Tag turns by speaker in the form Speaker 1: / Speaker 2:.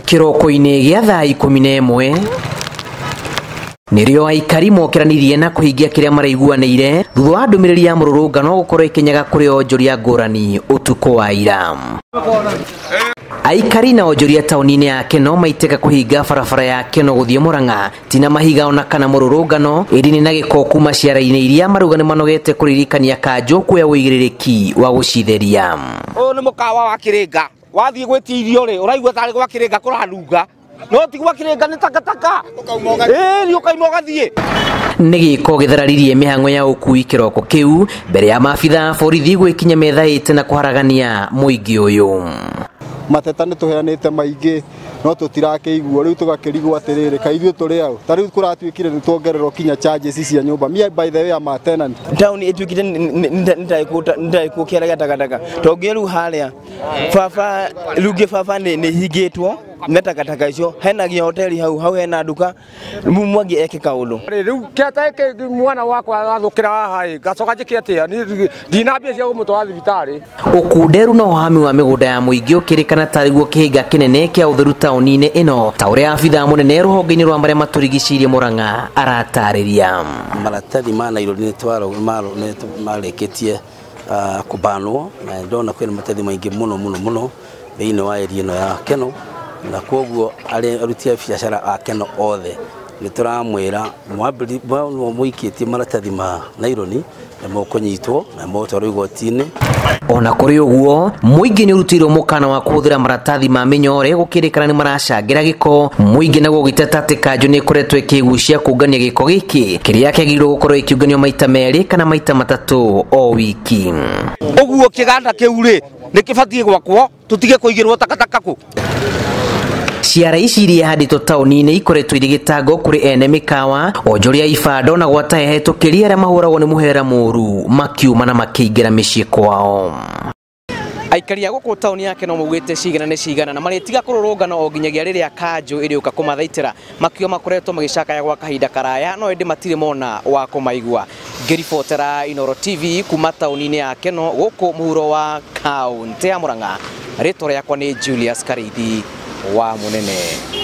Speaker 1: Kiroko-ini gia thaa 11 nirio aikari mokiranirie na kuhingia kiria maraiguanire thutha wa ndumiriri ya mururungano gukorwo ikinyaga kuri onjoria ngurani utuko wa ira. Aikari na onjoria tauni-ini ya Keno maiteka kuhinga barabara ya Keno guthie Murang'a tina mahiga ona kana mururungano iri na giko kuma ciara-ini iria marugane manogete kuririkania Kanjo kuya uigiriki wa gucitheria.
Speaker 2: Ni mukawa wa Kiringa wathie gwitirio ri uraigua tari gwa Kiringa kuranunga no ti gwa Kiringa ni takataka ni ukaima ugathie
Speaker 1: nĩ gĩko gĩthararirie mĩhang'o ya ũkui kĩroko kĩu mbere ya maabitha borithi gwĩkinya methaĩte na kũharagania mũingĩ ũyũ.
Speaker 3: Mateta nĩ tũheanĩte maingĩ no tũtirakĩiguo rĩu tũgakĩrigwo atĩrĩrĩ kaithuĩ tũrĩ au ta rĩu kũratuĩkire nĩ tuongererwo kinya charges cia nyũmba me by the way ya tenant
Speaker 4: town ĩtuĩkire nĩndĩkuo kĩara gatagataga tongiĩ rĩu harĩa baba rĩu baba nĩ hingĩtwo na takataka icio henagia hoteli hau hena nduka mwangi eke kaũndũ
Speaker 2: rĩu kĩate mwana wakwa athũkĩra haha gacoka njĩke atĩa ndinambia cia gũmũtwara thibitarĩ.
Speaker 1: Ũkunderu na ũhami wa mĩgũnda ya mũingĩ ũkĩrĩkana tarĩguo kĩhĩnga kĩnene kĩa ũtheru taũni-inĩ ĩno ta ũrĩa abitha mũnene rũhonge-inĩ rwa marĩa matũrigicĩirie Murang'a aratarĩria.
Speaker 5: Maratathi ma Nairobi marĩkĩtie kũbanwo na ndona kwĩna maratathi maingĩ mũno thĩinĩ wa area ĩno ya Keno na koguo aruti a biacara a Keno othe nĩ tũramwĩra mũikitie maratathi ma Nairobi na mũkũnyitwo na mũtwarwo igoti-inĩ.
Speaker 1: Ona kũrĩ ũguo mũingĩ nĩ ũrutĩirwo mũkana wa kũhũthĩra maratathi ma mĩnyore gũkĩrĩkana nĩ maracangĩra gĩko mũingĩ naguo gĩteta atĩ Kanjo nĩ ĩkoretwo ĩkĩgucia kũngania gĩko gĩkĩ kĩrĩa kĩagĩrĩirwo gũkorwo ĩkĩũnganio maita merĩ kana maita matatũ o wiki.
Speaker 2: Ũguo kĩganda kĩu rĩ nĩ kĩbatiĩ gwakwo tũtige kũigĩrwo takataka kũ.
Speaker 1: Ciara ici iria handĩtwo taũni-inĩ ikoretwo irĩ gĩtango kũrĩ ene mĩkawa onjoria ibanda ona gwatahe hetũkĩria arĩa mahũragwo nĩ mũhera mũru makiuma na makĩingĩra mĩciĩ kwao. Aikari a gũkũ taũni ya Keno maugĩte cigana nĩ cigana na marĩtiga kũrũrũngana o nginyagia rĩrĩa Kanjo ĩrĩũka kũmathaitĩra makio makoretwo magĩcakaya gwa kahinda karaya no ĩndĩ matirĩ mona wa kũmaigua. Ngĩribotera Inooro TV kuma taũni-inĩ ya Keno gũkũ mũhuro wa kaũntĩ ya Murang'a. Rĩtwa rĩakwa nĩ Julius Karithi wa Munene.